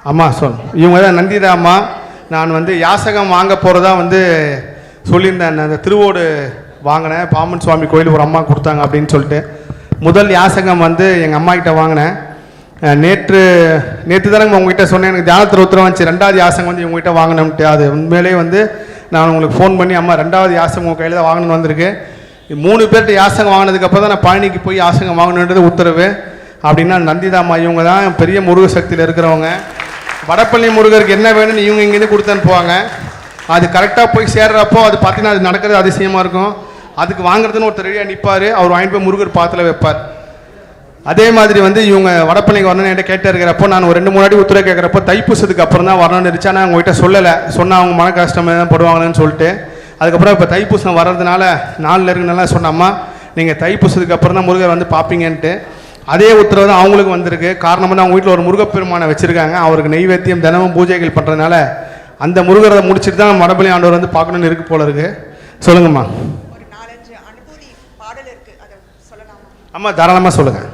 அம்மா சொல். இவங்க தான் நந்திதா அம்மா. நான் வந்து யாசகம் வாங்க போகிறதா வந்து சொல்லியிருந்தேன். அந்த திருவோடு வாங்கினேன், பாம்பன் சுவாமி கோயில் ஒரு அம்மா கொடுத்தாங்க அப்படின்னு சொல்லிட்டு. முதல் யாசகம் வந்து எங்கள் அம்மா கிட்ட வாங்கினேன். நேற்று தானே உங்ககிட்ட சொன்னேன், எனக்கு தியானத்தில் உத்தரவு வந்துச்சு. ரெண்டாவது யாசகம் வந்து இவங்ககிட்ட வாங்கினோம்ட்டு. அது உண்மையிலே வந்து நான் உங்களுக்கு ஃபோன் பண்ணி, அம்மா ரெண்டாவது யாசகம் உங்கள் கையில் தான் வாங்கணும்னு வந்திருக்கு. 3 பேர்கிட்ட யாசகம் வாங்கினதுக்கப்புறம் தான் நான் பழனிக்கு போய் யாசகம் வாங்கணுன்றது உத்தரவு. அப்படின்னா நந்திதா அம்மா இவங்க தான் பெரிய முருக சக்தியில் இருக்கிறவங்க. வடப்பள்ளி முருகருக்கு என்ன வேணும்னு இவங்க இங்கேருந்து கொடுத்து அனுப்புவாங்க. அது கரெக்டாக போய் சேர்றப்போ அது பார்த்தீங்கன்னா அது நடக்கிறது அதிசயமாக இருக்கும். அதுக்கு வாங்குறதுன்னு ஒருத்தர் ரெடியாக நிற்பார். அவர் வாங்கிட்டு போய் முருகர் பாத்தில் வைப்பார். அதே மாதிரி வந்து இவங்க வடப்பள்ளிக்கு வரணும்னு என்கிட்ட கேட்டு இருக்கிறப்போ நான் ஒரு 2-3 அடி உத்தரவு கேட்குறப்போ தைப்பூசத்துக்கு அப்புறம் தான் வரணும்னு இருந்துச்சு. ஆனால் அவங்ககிட்ட சொல்லலை. சொன்னால் அவங்க மன கஷ்டம் தான் படுவாங்கன்னு சொல்லிட்டு அதுக்கப்புறம் இப்போ தைப்பூசம் வர்றதுனால 4 இருக்குனால சொன்னம்மா நீங்கள் தைப்பூசத்துக்கு அப்புறம் தான் முருகர் வந்து பார்ப்பீங்கன்ட்டு. அதே உத்தரவு தான் அவங்களுக்கு வந்திருக்கு. காரணம் வந்து அவங்க வீட்டில் ஒரு முருகப்பெருமானை வச்சுருக்காங்க. அவருக்கு நெய்வேத்தியம் தினமும் பூஜைகள் பண்ணுறதுனால அந்த முருகரை முடிச்சுட்டு தான் வடபள்ளி ஆண்டவர் வந்து பார்க்கணுன்னு இருக்கு போல இருக்கு. சொல்லுங்கம்மா. ஒரு 4-5 அனுபூதி பாடல் இருக்கு, அதை சொல்லலாமா? அம்மா தாராளமாக சொல்லுங்கள்.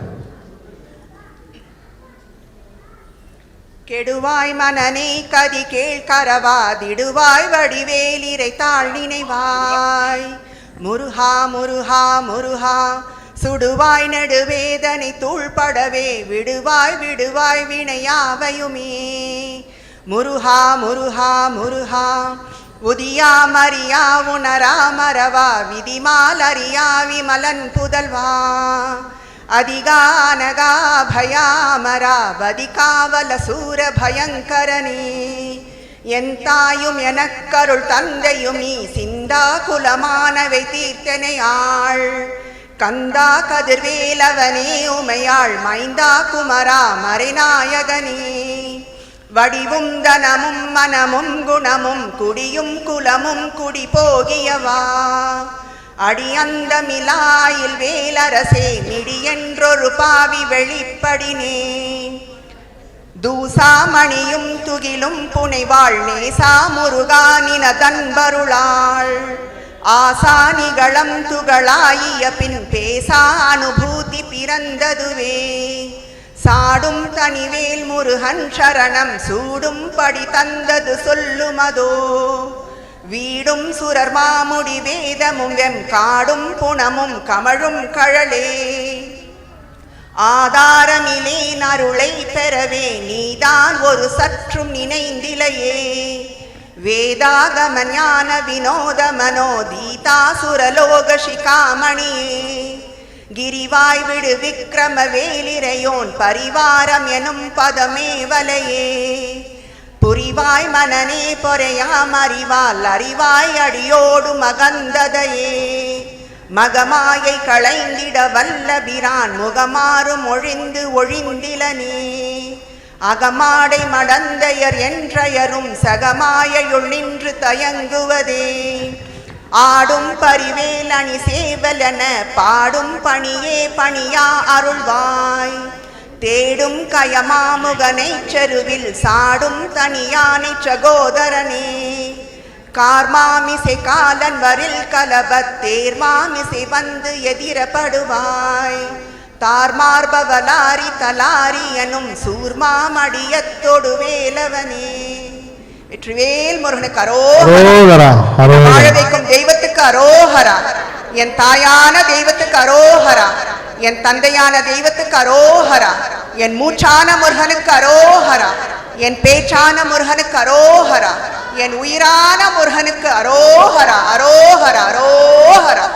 கெடுவாய் மனனே கதி கேள் கரவாதிடுவாய் வடிவேலிரை தாழ் நினைவாய் முருகா முருகா முருகா சுடுவாய் நெடுவேதனை தூள்படவே விடுவாய் விடுவாய் வினையாவையுமே முருகா முருகா முருகா உதியா மரியா உணரா மரவா விதிமால் அறியா விமலன் புதல்வா அதிகானகா பயாமரா பதிகாவல சூர பயங்கரனே என் தாயும் எனக்கருள் தந்தையும் நீ சிந்தா குலமானவை தீர்த்தனை ஆள் கந்தா கதிர்வேலவனே உமையாள் மைந்தா குமரா மறைநாயகனே வடிவும் தனமும் மனமும் குணமும் குடியும் குலமும் குடி போகியவா அடியந்தமிலாயில் வேலரசே மிடியென்றொரு பாவி வெளிப்படினே தூசாமணியும் துகிலும் புனைவாள் நேசா முருகா நினதன்பருளாள் ஆசானிகளம் துகளாயிய பின் பேசா அனுபூதி பிறந்ததுவே சாடும் தனிவேல் முருகன் சரணம் சூடும் படி தந்தது சொல்லுமதோ வீடும் சுரர் மாமுடி வேதமும் வெம் காடும் புனமும் கமழும் கழலே ஆதாரமிலே நருளை பெறவே நீதான் ஒரு சற்றும் நினைந்திலையே வேதாகம ஞான வினோத மனோதீதா சுரலோக சிகாமணியே கிரிவாய் விடு விக்ரம வேலிரையோன் பரிவாரம் எனும் பதமே வலையே புரிவாய் மனனே பொறையாம் அறிவால் அறிவாய் அடியோடு மகந்ததையே மகமாயை களைந்திட வல்லபிரான் முகமாறும் ஒழிந்து ஒழிந்திலனே அகமாடை மடந்தையர் என்றயரும் சகமாயுள் நின்று தயங்குவதே ஆடும் பரிவேல் அணி சேவலென பாடும் பணியே பணியா அருள்வாய் தேடும் கயமாமுகனை செருவில் சாடும் தனியானை சகோதரனே கார்மாமிசை காலன் வரில் கலபத் தேர்மாமிசை வந்து எதிரப்படுவாய் தார்மார்பவலாரி தலாரி எனும் சூர்மாமடியத்தொடு வேலவனே வெற்றிவேல் முருகனுக்கு அரோகரா வாழ வைக்கும் தெய்வத்துக்கு அரோகரா என் தாயான தெய்வத்துக்கு அரோகரா என் தந்தையான தெய்வத்துக்கு அரோகரா என் மூச்சான முருகனுக்கு அரோகரா என் பேச்சான முருகனுக்கு அரோகரா என் உயிரான முருகனுக்கு அரோகரா அரோகரா அரோகரா.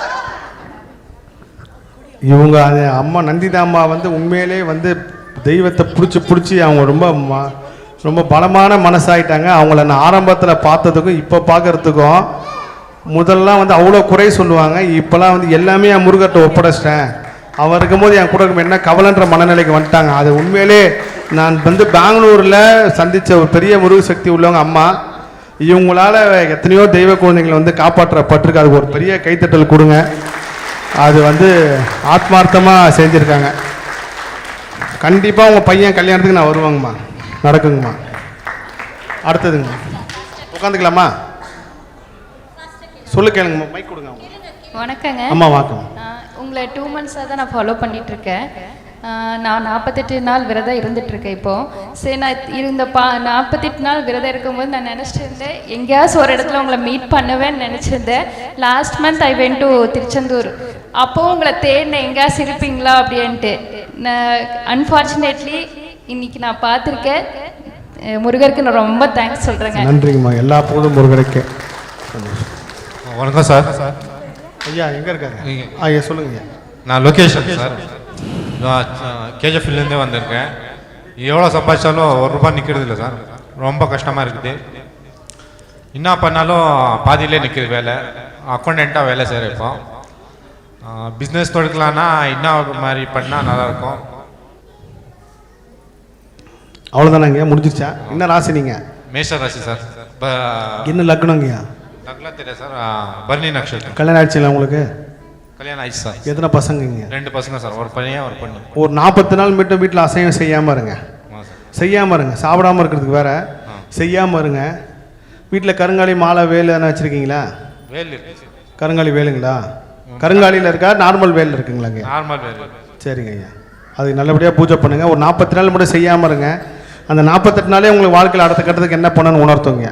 இவங்க அம்மா நந்திதா அம்மா வந்து உண்மையிலே வந்து தெய்வத்தை பிடிச்சி அவங்க ரொம்ப பலமான மனசாயிட்டாங்க. அவங்கள நான் ஆரம்பத்தில் பார்த்ததுக்கும் இப்போ பார்க்கறதுக்கும் முதல்லாம் வந்து அவ்வளோ குறை சொல்லுவாங்க. இப்போலாம் வந்து எல்லாமே என் முருகர்கிட்ட ஒப்படைச்சிட்டேன், அவர் இருக்கும்போது என் கூட என்ன கவலைன்ற மனநிலைக்கு வந்துட்டாங்க. அது உண்மையிலே நான் வந்து பெங்களூரில் சந்தித்த ஒரு பெரிய முருக சக்தி உள்ளவங்க அம்மா. இவங்களால் எத்தனையோ தெய்வ குழந்தைங்களை வந்து காப்பாற்றப்பட்டிருக்கு. அதுக்கு ஒரு பெரிய கைத்தட்டல் கொடுங்க. அது வந்து ஆத்மார்த்தமாக செஞ்சுருக்காங்க. கண்டிப்பாக உங்கள் பையன் கல்யாணத்துக்கு நான் வருவாங்கம்மா, நடக்குங்கம்மா. அடுத்ததுங்கம்மா உட்காந்துக்கலாமா? சொல்லு கேளுங்கம்மா, மைக் கொடுங்க. வணக்கங்க. அம்மா வணக்கம். உங்களை 2 months தான் நான் ஃபாலோ பண்ணிட்டு இருக்கேன். நான் 48 நாள் விரதம் இருந்துகிட்ருக்கேன் இப்போது. சரி, நான் இந்த 48 நாள் விரதம் இருக்கும்போது நான் நினச்சிருந்தேன் எங்கேயாச்சும் ஒரு இடத்துல உங்களை மீட் பண்ணுவேன்னு நினச்சிருந்தேன். Last month I went to Tiruchendur. அப்போது உங்களை தேடினேன் எங்கேயாச்சும் இருப்பீங்களா அப்படின்ட்டு. அன்ஃபார்ச்சுனேட்லி இன்னைக்கு நான் பார்த்துருக்கேன். முருகருக்கு நான் ரொம்ப தேங்க்ஸ் சொல்கிறேங்க. நன்றிங்கம்மா. எல்லா போதும் முருகருக்கே. வணக்கம் சார். ஐயா எங்கே இருக்காரு? ஐயா சொல்லுங்க. நான் லொக்கேஷன் சார், நான் கேஜிஎஃப்லேருந்தே வந்திருக்கேன். எவ்வளோ சம்பாதிச்சாலும் ₹1 நிற்கிறது இல்லை சார். ரொம்ப கஷ்டமாக இருக்குது. என்ன பண்ணாலும் பாதியிலே நிற்கிது வேலை. அக்கௌண்டண்ட்டாக வேலை செய்கிற இப்போ பிஸ்னஸ் தொடுக்கலான்னா என்ன மாதிரி பண்ணால் நல்லாயிருக்கும். அவ்வளோதானங்க, முடிஞ்சிருச்சா? என்ன ராசி நீங்கள்? மேஷ ராசி சார். என்ன லக்னங்கய்யா? லக்னம் தெரியாது சார், பரணி நட்சத்திரம். கல்யாணம் ஆயிடுச்சுங்களா உங்களுக்கு? கல்யாணம் ஆயிடுச்சு சார். எத்தனை பசங்க? 2 பசங்க சார், ஒரு பையன் ஒரு பொண்ணு. ஒரு 40 நாள் மட்டும் வீட்டில் அசைவம் செய்யாமல் இருங்க. செய்யாமல் இருங்க, சாப்பிடாமல் இருக்கிறதுக்கு வேற செய்யாமல் இருங்க. வீட்டில் கருங்காலி மாலை வேல் என்ன வச்சுருக்கீங்களா? வேல் இருக்கு. கருங்காலி வேலுங்களா? கருங்காலியில் இருக்கா நார்மல் வேல் இருக்குங்களாங்க? நார்மல் வேல். சரிங்க ஐயா, அது நல்லபடியாக பூஜை பண்ணுங்கள். ஒரு 40 நாள் மட்டும் செய்யாமல் இருங்க. அந்த 48 நாளே உங்களுக்கு வாழ்க்கையில் அடுத்த கட்டத்துக்கு என்ன பண்ணணும்னு உணர்த்துங்க.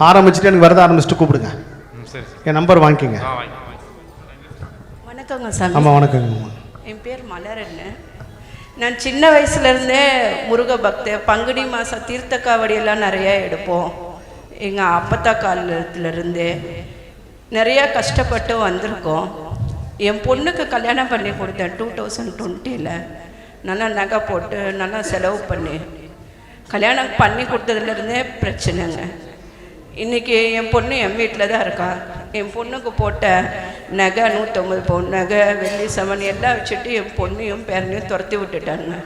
ஆரம்பிச்சுட்டு எனக்கு வரத ஆரம்பிச்சுட்டு கூப்பிடுங்க. சரி, என் நம்பர் வாங்கிக்கோங்க. வணக்கங்க சாமி. ஆமாம் வணக்கங்க. என் பேர் மலரன்னு. நான் சின்ன வயசுலேருந்தே முருக பக்த. பங்குனி மாதம் தீர்த்த காவடியெல்லாம் நிறையா எடுப்போம். எங்கள் அப்பத்தா காலத்துலேருந்தே நிறையா கஷ்டப்பட்டு வந்திருக்கோம். என் பொண்ணுக்கு கல்யாணம் பண்ணி கொடுத்தேன் 2020. நல்லா நகை போட்டு நல்லா செலவு பண்ணி கல்யாணம் பண்ணி கொடுத்ததுலேருந்தே பிரச்சனைங்க. இன்றைக்கி என் பொண்ணு என் வீட்டில் தான் இருக்கா. என் பொண்ணுக்கு போட்ட நகை 150 பவுன் நகை, வெள்ளி சமன் எல்லாம் வச்சுட்டு என் பொண்ணையும் பேரனையும் துரத்தி விட்டுட்டாங்க.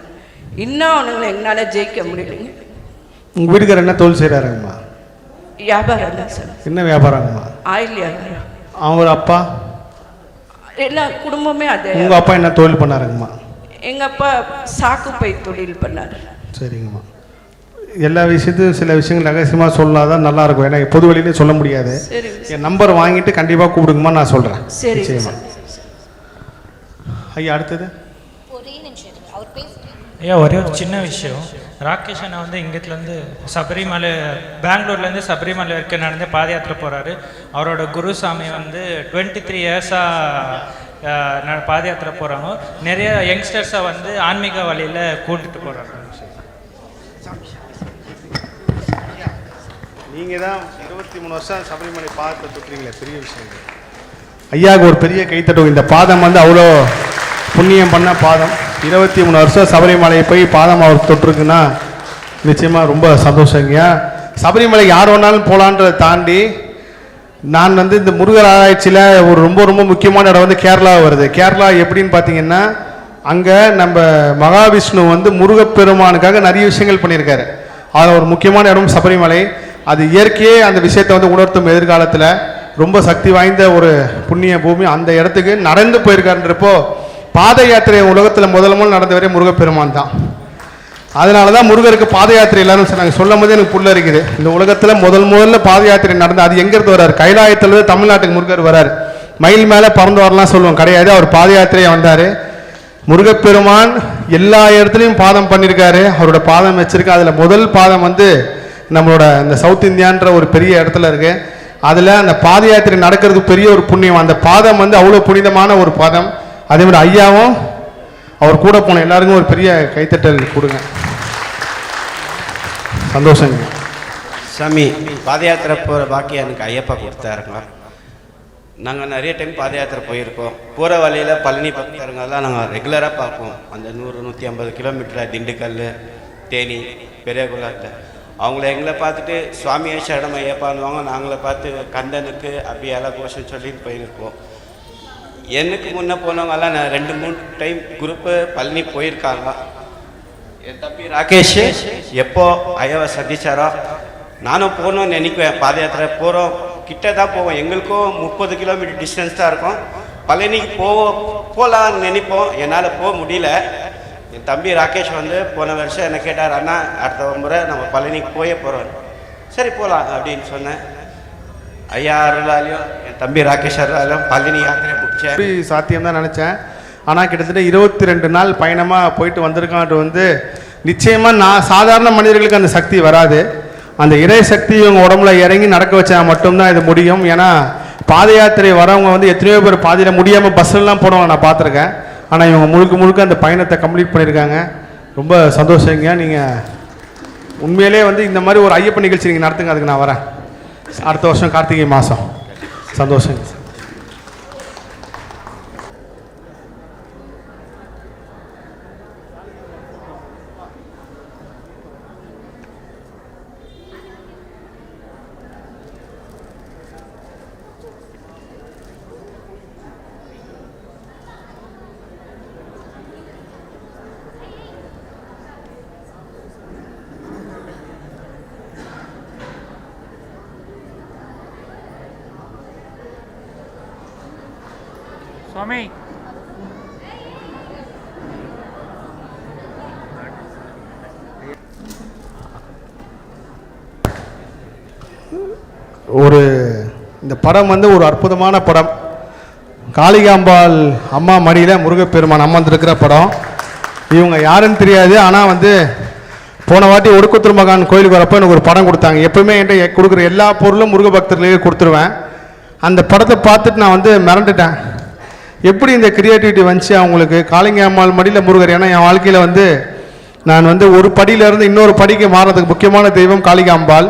இன்னும் அவனுங்களை எங்களால் ஜெயிக்க முடியலைங்க. உங்கள் வீட்டுக்காரர் என்ன தொழில் செய்கிறாருங்கம்மா? வியாபாரம் தான் சார். என்ன வியாபாரங்கம்மா? ஆயில் வியாபாரம். அவங்க அப்பா? எல்லா குடும்பமே அது. உங்கள் அப்பா என்ன தொழில் பண்ணாருங்கம்மா? எங்கள் அப்பா சாக்கு பை தொழில் பண்ணார். சரிங்கம்மா. எல்லா விஷயத்தையும் சில விஷயங்கள் ரகசியமாக சொல்லாதான் நல்லாயிருக்கும். ஏன்னா பொது வழியிலே சொல்ல முடியாது. என் நம்பர் வாங்கிட்டு கண்டிப்பாக கூப்பிடுங்கம்மா, நான் சொல்கிறேன். சரி சரிம்மா. ஐயா அடுத்தது. ஐயா ஒரே ஒரு சின்ன விஷயம். ராகேஷ் அண்ணா வந்து இங்கேருந்து சபரிமலை, பெங்களூர்லேருந்து சபரிமலை வரைக்கும் நடந்து பாத யாத்திரை போகிறாரு. அவரோட குருசாமி வந்து 23 இயர்ஸாக பாத யாத்திரை போகிறாங்க. நிறைய யங்ஸ்டர்ஸை வந்து ஆன்மீக வழியில் கூட்டிகிட்டு போகிறாங்க. நீங்கள் தான் 23 வருஷம் சபரிமலை பாதத்தை தொட்டுறீங்களே, பெரிய விஷயம். ஐயாவுக்கு ஒரு பெரிய கைத்தட்டும். இந்த பாதம் வந்து அவ்வளோ புண்ணியம் பண்ண பாதம். 23 வருஷம் சபரிமலையை போய் பாதம் அவர் தொட்டிருக்குன்னா நிச்சயமாக ரொம்ப சந்தோஷங்கய்யா. சபரிமலை யார் வேணாலும் போகலான்றதை தாண்டி நான் வந்து இந்த முருகர் ஆராய்ச்சியில் ஒரு ரொம்ப ரொம்ப முக்கியமான இடம் வந்து கேரளா வருது. கேரளா எப்படின்னு பார்த்தீங்கன்னா, அங்கே நம்ம மகாவிஷ்ணு வந்து முருகப்பெருமானுக்காக நிறைய விஷயங்கள் பண்ணியிருக்காரு. அதில் ஒரு முக்கியமான இடம் சபரிமலை. அது இயற்கையே அந்த விஷயத்தை வந்து உணர்த்தும். எதிர்காலத்தில் ரொம்ப சக்தி வாய்ந்த ஒரு புண்ணிய பூமி. அந்த இடத்துக்கு நடந்து போயிருக்காருன்றப்போ பாத யாத்திரை உலகத்தில் முதல் நடந்தவரே முருகப்பெருமான் தான். அதனால தான் முருகருக்கு பாத யாத்திரை எல்லாரும் சொன்னாங்க. சொல்லும் போது எனக்கு புள்ள இருக்குது. இந்த உலகத்தில் முதல்ல பாத யாத்திரை நடந்து அது எங்கேருந்து வர்றாரு? கைலாயத்தில் தமிழ்நாட்டுக்கு முருகர் வர்றாரு. மயில் மேலே பறந்து வரலாம் சொல்லுவோம், கிடையாது. அவர் பாத யாத்திரையை வந்தார். முருகப்பெருமான் எல்லா இடத்துலையும் பாதம் பண்ணியிருக்காரு. அவரோட பாதம் வச்சிருக்கு. அதில் முதல் பாதம் வந்து நம்மளோட இந்த சவுத் இந்தியான்ற ஒரு பெரிய இடத்துல இருக்கு. அதில் அந்த பாத யாத்திரை நடக்கிறதுக்கு பெரிய ஒரு புண்ணியம். அந்த பாதம் வந்து அவ்வளோ புனிதமான ஒரு பாதம். அதே மாதிரி ஐயாவும் அவர் கூட போன எல்லாருக்கும் ஒரு பெரிய கைத்தட்டல் கொடுங்க. சந்தோஷங்க சாமி. பாத யாத்திரை போகிற பாக்கியம் எனக்கு ஐயப்பா கொடுத்தாருங்க. நாங்கள் நிறைய டைம் பாத யாத்திரை போயிருக்கோம். போகிற வழியில் பழனி பக்தருங்கெல்லாம் நாங்கள் ரெகுலராக பார்ப்போம். அந்த 100-150 கிலோமீட்டரில் திண்டுக்கல், தேனி, பெரியகுளத்தில் அவங்கள எங்களை பார்த்துட்டு சுவாமியை சரணம் ஐயப்பான்னுவாங்க. நாங்களை பார்த்து கந்தனுக்கு அபியால கோஷம் சொல்லிட்டு போயிருக்கோம். எனக்கு முன்னே போனவங்கெல்லாம் நான் 2-3 டைம் குரூப்பு பழனி போயிருக்காங்க. என் தம்பி ராகேஷ் எப்போ ஐயாவை சந்திச்சாரோ நானும் போகணும்னு நினைக்குவேன். பாத யாத்திரை போகிறோம், கிட்ட தான் போவோம். எங்களுக்கும் 30 கிலோமீட்டர் டிஸ்டன்ஸ் தான் இருக்கும். பழனிக்கு போகலான்னு நினைப்போம். என்னால் போக முடியல. என் தம்பி ராகேஷ் வந்து போன வருஷம் என்ன கேட்டார், அண்ணா அடுத்த முறை நம்ம பழனிக்கு போயே போகிறோம். சரி போகலாம் அப்படின்னு சொன்னேன். ஐயா அருளாலையும் என் தம்பி ராகேஷ் அருளாலையும் பழனி யாத்திரை முடிச்சேன். சாத்தியம் தான் நினச்சேன். ஆனால் கிட்டத்தட்ட 22 நாள் பயணமாக போயிட்டு வந்திருக்கான்ட்டு வந்து நிச்சயமாக நான் சாதாரண மனிதர்களுக்கு அந்த சக்தி வராது. அந்த இறை சக்தி இவங்க உடம்புல இறங்கி நடக்க வச்சா மட்டும்தான் இது முடியும். ஏன்னா பாத யாத்திரை வரவங்க வந்து எத்தனையோ பேர் பாதையில் முடியாமல் பஸ்ஸெல்லாம் போனவங்க நான் பார்த்துருக்கேன். ஆனால் இவங்க முழுக்க அந்த பயணத்தை கம்ப்ளீட் பண்ணியிருக்காங்க. ரொம்ப சந்தோஷங்க. நீங்கள் உண்மையிலே வந்து இந்த மாதிரி ஒரு ஐயப்பன் நிகழ்ச்சி நீங்கள் நடத்துங்க, அதுக்கு நான் வரேன் அடுத்த வருஷம் கார்த்திகை மாதம். சந்தோஷங்க. சுவாமி ஒரு இந்த படம் வந்து ஒரு அற்புதமான படம். காளிகாம்பாள் அம்மா மடியில் முருகப்பெருமான் அமர்ந்திருக்கிற படம். இவங்க யாருன்னு தெரியாது. ஆனால் வந்து போன வாட்டி ஒடுக்குத்துறை மகான் கோயிலுக்கு வரப்போ எனக்கு ஒரு படம் கொடுத்தாங்க. எப்பவுமே என்கிட்ட கொடுக்குற எல்லா பொருளும் முருக பக்தர்களே கொடுத்துருவேன். அந்த படத்தை பார்த்துட்டு நான் வந்து மிரண்டுட்டேன். எப்படி இந்த கிரியேட்டிவிட்டி வந்துச்சு அவங்களுக்கு? காளிகாம்பாள் மடியில் முருகர். ஏன்னா என் வாழ்க்கையில் வந்து நான் வந்து ஒரு படியிலேருந்து இன்னொரு படிக்கு மாறதுக்கு முக்கியமான தெய்வம் காளிகாம்பாள்.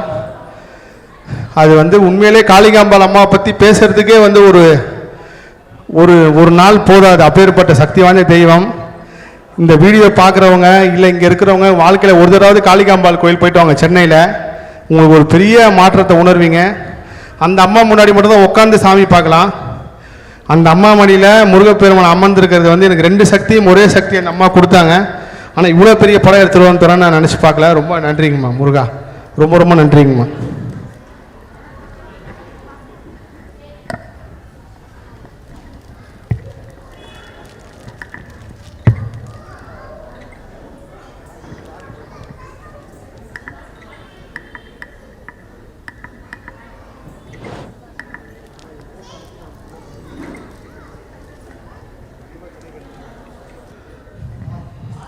அது வந்து உண்மையிலே காளிகாம்பாள் அம்மாவை பற்றி பேசுறதுக்கே வந்து ஒரு ஒரு ஒரு நாள் போதாது. அப்பேற்பட்ட சக்தி வாய்ந்த தெய்வம். இந்த வீடியோ பார்க்குறவங்க இல்லை இங்கே இருக்கிறவங்க வாழ்க்கையில் ஒரு தடவை காளிகாம்பாள் கோயில் போயிட்டு வாங்க சென்னையில். உங்களுக்கு ஒரு பெரிய மாற்றத்தை உணர்வீங்க. அந்த அம்மா முன்னாடி மட்டும்தான் உட்காந்து சாமி பார்க்கலாம். அந்த அம்மா மடியில் முருகப்பெருமான் அமர்ந்திருக்கிறது வந்து எனக்கு 2 சக்தியும் ஒரே சக்தி அந்த அம்மா கொடுத்தாங்க. ஆனால் இவ்வளோ பெரிய படம் எடுத்துருவோன்னு தரேன் நான் நினச்சி பார்க்கல. ரொம்ப நன்றிங்கம்மா முருகா, ரொம்ப ரொம்ப நன்றிங்கம்மா.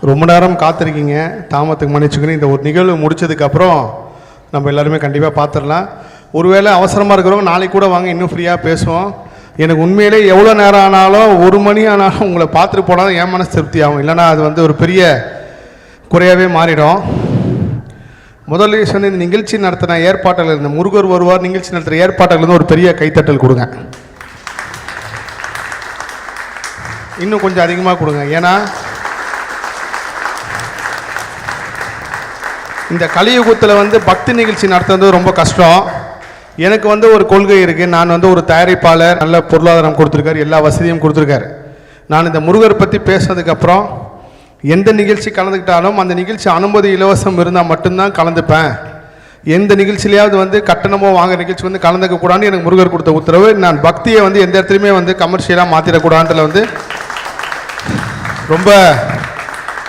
ரொம்ப நேரம் காத்திருக்கீங்க, தாமத்துக்கு மன்னிச்சுக்கணும். இந்த ஒரு நிகழ்வு முடிச்சதுக்கப்புறம் நம்ம எல்லாருமே கண்டிப்பாக பார்த்துடலாம். ஒருவேளை அவசரமாக இருக்கிறவங்க நாளைக்கு கூட வாங்க, இன்னும் ஃப்ரீயாக பேசுவோம். எனக்கு உண்மையிலே எவ்வளோ நேரம் ஆனாலும் 1 மணி ஆனாலும் உங்களை பார்த்துட்டு போனால் என் மனசு திருப்தி ஆகும். இல்லைனா அது வந்து ஒரு பெரிய குறையாகவே மாறிடும். முதல்ல சொன்ன இந்த நிகழ்ச்சி நடத்தின ஏற்பாட்டில் இருந்த முருகர் வருவார் நிகழ்ச்சி நடத்துகிற ஏற்பாட்டில் இருந்து ஒரு பெரிய கைத்தட்டல் கொடுங்க. இன்னும் கொஞ்சம் அதிகமாக கொடுங்க. ஏன்னா இந்த கலியுகத்தில் வந்து பக்தி நிகழ்ச்சி நடத்துறது ரொம்ப கஷ்டம். எனக்கு வந்து ஒரு கொள்கை இருக்குது. நான் வந்து ஒரு தயாரிப்பாளர், நல்ல பொருளாதாரம் கொடுத்துருக்காரு, எல்லா வசதியும் கொடுத்துருக்காரு. நான் இந்த முருகர் பற்றி பேசுனதுக்கப்புறம் எந்த நிகழ்ச்சி கலந்துக்கிட்டாலும் அந்த நிகழ்ச்சி அனுமதி இலவசம் இருந்தால் மட்டும்தான் கலந்துப்பேன். எந்த நிகழ்ச்சியிலையாவது வந்து கட்டணமோ வாங்க நிகழ்ச்சி வந்து கலந்துக்கக்கூடாதுன்னு எனக்கு முருகர் கொடுத்த உத்தரவு. நான் பக்தியை வந்து எந்த இடத்துலையுமே வந்து கமர்ஷியலாக மாற்றிடக்கூடாதுல வந்து ரொம்ப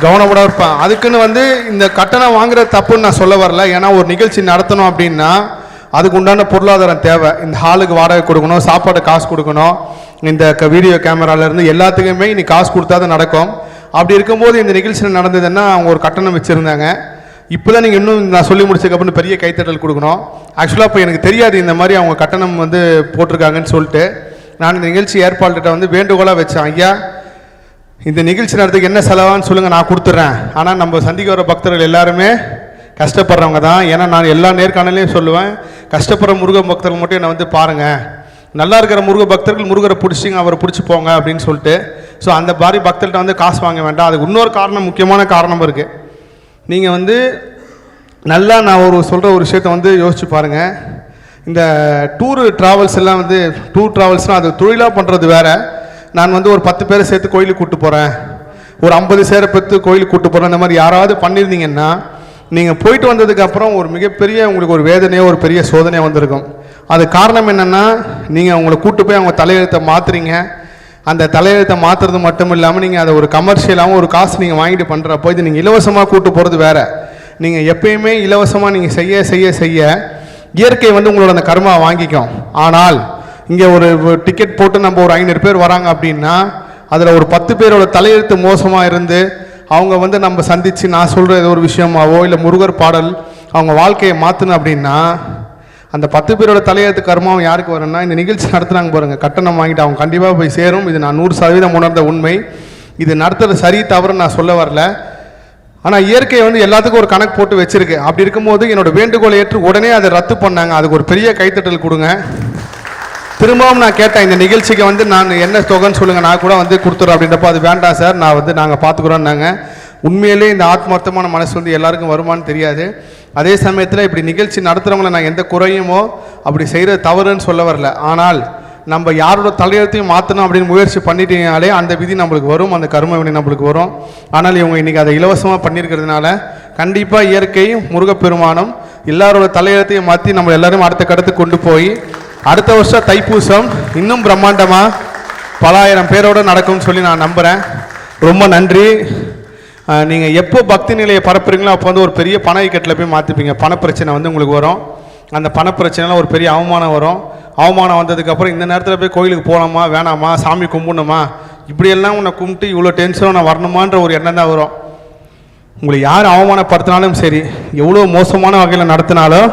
கவனப்பட இருப்பேன். அதுக்குன்னு வந்து இந்த கட்டணம் வாங்குற தப்புன்னு நான் சொல்ல வரல. ஏன்னா ஒரு நிகழ்ச்சி நடத்தணும் அப்படின்னா அதுக்கு உண்டான பொருளாதாரம் தேவை. இந்த ஹாலுக்கு வாடகை கொடுக்கணும், சாப்பாடு காசு கொடுக்கணும், இந்த வீடியோ கேமராலேருந்து எல்லாத்துக்குமே இன்னைக்கு காசு கொடுத்தா தான் நடக்கும். அப்படி இருக்கும்போது இந்த நிகழ்ச்சி நடந்ததுன்னா அவங்க ஒரு கட்டணம் வச்சுருந்தாங்க. இப்போ தான் நீங்கள் இன்னும் நான் சொல்லி முடிச்சதுக்கப்புறம் பெரிய கைத்தட்டல் கொடுக்கணும். ஆக்சுவலாக இப்போ எனக்கு தெரியாது இந்த மாதிரி அவங்க கட்டணம் வந்து போட்டிருக்காங்கன்னு சொல்லிட்டு நான் இந்த நிகழ்ச்சி ஏற்பாடுகிட்ட வந்து வேண்டுகோளாக வச்சேன். ஐயா, இந்த நிகழ்ச்சி நடத்துக்கு என்ன செலவான்னு சொல்லுங்கள், நான் கொடுத்துட்றேன். ஆனால் நம்ம சந்திக்க வர பக்தர்கள் எல்லாருமே கஷ்டப்படுறவங்க தான். ஏன்னா நான் எல்லா நேர்காணலையும் சொல்லுவேன், கஷ்டப்படுற முருக பக்தர்கள் மட்டும் என்னை வந்து பாருங்கள், நல்லா இருக்கிற முருக பக்தர்கள் முருகரை பிடிச்சிங்க அவரை பிடிச்சி போங்க அப்படின்னு சொல்லிட்டு. ஸோ அந்த மாதிரி பக்தர்கிட்ட வந்து காசு வாங்க வேண்டாம். அதுக்கு இன்னொரு காரணம், முக்கியமான காரணம் இருக்குது. நீங்கள் வந்து நல்லா நான் சொல்கிற ஒரு விஷயத்தை வந்து யோசிச்சு பாருங்கள். இந்த டூரு ட்ராவல்ஸ் எல்லாம் வந்து டூர் ட்ராவல்ஸ்னால் அது தொழிலாக பண்ணுறது வேறு. நான் வந்து ஒரு 10 பேரை சேர்த்து கோயிலுக்கு கூப்பிட்டு போகிறேன், ஒரு 50 சேரை பெற்று கோயிலுக்கு கூப்பிட்டு போகிறேன், இந்த மாதிரி யாராவது பண்ணியிருந்தீங்கன்னா நீங்கள் போயிட்டு வந்ததுக்கப்புறம் ஒரு மிகப்பெரிய உங்களுக்கு ஒரு வேதனையோ ஒரு பெரிய சோதனையோ வந்திருக்கும். அது காரணம் என்னென்னா, நீங்கள் அவங்கள கூப்பிட்டு போய் அவங்க தலையெழுத்தை மாற்றுறீங்க. அந்த தலையெழுத்தை மாற்றுறது மட்டும் இல்லாமல் நீங்கள் அதை ஒரு கமர்ஷியலாகவும் ஒரு காசு நீங்கள் வாங்கிட்டு பண்ணுறப்போ இது நீங்கள் இலவசமாக கூப்பிட்டு போகிறது வேறு. நீங்கள் எப்பயுமே இலவசமாக நீங்கள் செய்ய செய்ய செய்ய இயற்கை வந்து உங்களோட அந்த கர்மா வாங்கிக்கும். ஆனால் இங்கே ஒரு டிக்கெட் போட்டு நம்ம ஒரு 500 பேர் வராங்க அப்படின்னா அதில் ஒரு 10 பேரோட தலையெழுத்து மோசமாக இருந்து அவங்க வந்து நம்ம சந்தித்து நான் சொல்கிற ஏதோ ஒரு விஷயமாவோ இல்லை முருகர் பாடல் அவங்க வாழ்க்கையை மாற்றணும் அப்படின்னா அந்த 10 பேரோட தலையெழுத்து கர்மாவும் யாருக்கு வரும்னா இந்த நிகழ்ச்சி நடத்துனாங்க பாருங்கள், கட்டணம் வாங்கிட்டு அவங்க கண்டிப்பாக போய் சேரும். இது நான் 100% உணர்ந்த உண்மை. இது நடத்துறது சரி தவறுன்னு நான் சொல்ல வரல. ஆனால் இயற்கை வந்து எல்லாத்துக்கும் ஒரு கணக்கு போட்டு வச்சிருக்கு. அப்படி இருக்கும்போது என்னோட வேண்டுகோளை ஏற்று உடனே அதை ரத்து பண்ணாங்க. அதுக்கு ஒரு பெரிய கைத்தட்டல் கொடுங்க. திரும்பவும் நான் கேட்டேன், இந்த நிகழ்ச்சிக்கு வந்து நான் என்ன தொகைன்னு சொல்லுங்கள், நான் கூட வந்து கொடுத்துறேன் அப்படின்றப்ப அது வேண்டாம் சார், நான் வந்து நாங்கள் பார்த்துக்குறோன்னாங்க. உண்மையிலே இந்த ஆத்மார்த்தமான மனசு வந்து எல்லாருக்கும் வருமானு தெரியாது. அதே சமயத்தில் இப்படி நிகழ்ச்சி நடத்துகிறவங்கள நான் எந்த குறையுமோ அப்படி செய்கிற தவறுன்னு சொல்ல வரல. ஆனால் நம்ம யாரோட தலையெழுத்தையும் மாற்றணும் அப்படின்னு முயற்சி பண்ணிட்டீங்கனாலே அந்த விதி நம்மளுக்கு வரும், அந்த கர்ம வினை நம்மளுக்கு வரும். ஆனால் இவங்க இன்றைக்கி அதை இலவசமாக பண்ணியிருக்கிறதுனால கண்டிப்பாக இயற்கை முருகப்பெருமானம் எல்லாரோட தலையெழுத்தையும் மாற்றி நம்ம எல்லாரும் அடுத்த கடத்துக்கு கொண்டு போய் அடுத்த வருஷம் தைப்பூசம் இன்னும் பிரம்மாண்டமாக பல ஆயிரம் பேரோடு நடக்கும்னு சொல்லி நான் நம்புகிறேன். ரொம்ப நன்றி. நீங்கள் எப்போ பக்தி நிலையை பரப்புறீங்களோ அப்போ வந்து ஒரு பெரிய பண இக்கட்டில் போய் மாற்றிப்பீங்க. பணப்பிரச்சனை வந்து உங்களுக்கு வரும். அந்த பணப்பிரச்சனைலாம் ஒரு பெரிய அவமானம் வரும். அவமானம் வந்ததுக்கப்புறம் இந்த நேரத்தில் போய் கோயிலுக்கு போகலாமா வேணாமா, சாமி கும்பிடணுமா, இப்படியெல்லாம் உன்னை கும்பிட்டு இவ்வளோ டென்ஷனாக நான் வரணுமான்ற ஒரு எண்ணம் தான் வரும். உங்களை யார் அவமானப்படுத்தினாலும் சரி, எவ்வளோ மோசமான வகையில் நடத்தினாலும்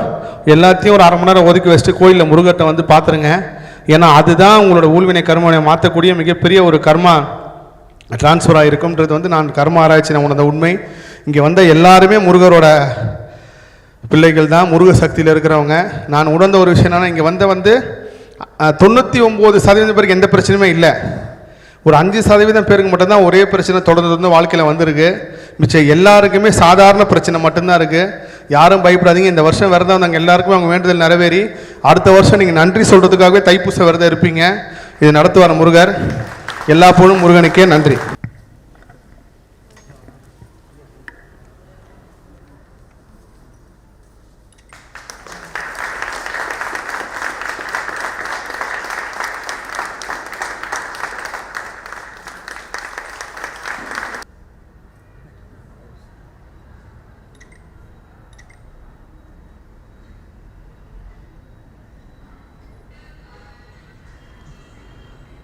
எல்லாத்தையும் ஒரு 1/2 மணி நேரம் ஒதுக்கி வச்சுட்டு கோயிலில் முருகத்தை வந்து பார்த்துருங்க. ஏன்னா அதுதான் உங்களோட ஊழ்வினை கர்மனை மாற்றக்கூடிய மிகப்பெரிய ஒரு கர்மா டிரான்ஸ்ஃபர் ஆகிருக்கும்ன்றது வந்து நான் கர்ம ஆராய்ச்சி நான் உணர்ந்த உண்மை. இங்கே வந்த எல்லாருமே முருகரோட பிள்ளைகள் தான், முருக சக்தியில் இருக்கிறவங்க. நான் உணர்ந்த ஒரு விஷயம் என்னன்னா, இங்கே வந்து 99% பேருக்கு எந்த பிரச்சனையுமே இல்லை. ஒரு 5% பேருக்கு மட்டும்தான் ஒரே பிரச்சனை தொடர்ந்து வாழ்க்கையில் வந்திருக்கு. மிச்சம் எல்லாருக்குமே சாதாரண பிரச்சனை மட்டும்தான் இருக்குது. யாரும் பயப்படாதீங்க. இந்த வருஷம் விரதம் வந்தாங்க எல்லாருக்குமே அவங்க வேண்டுதல் நிறைவேறி அடுத்த வருஷம் நீங்கள் நன்றி சொல்கிறதுக்காகவே தைப்பூச விரதம் இருப்பீங்க. இது நடத்துவார் முருகர். எல்லா புகழும் முருகனுக்கே. நன்றி.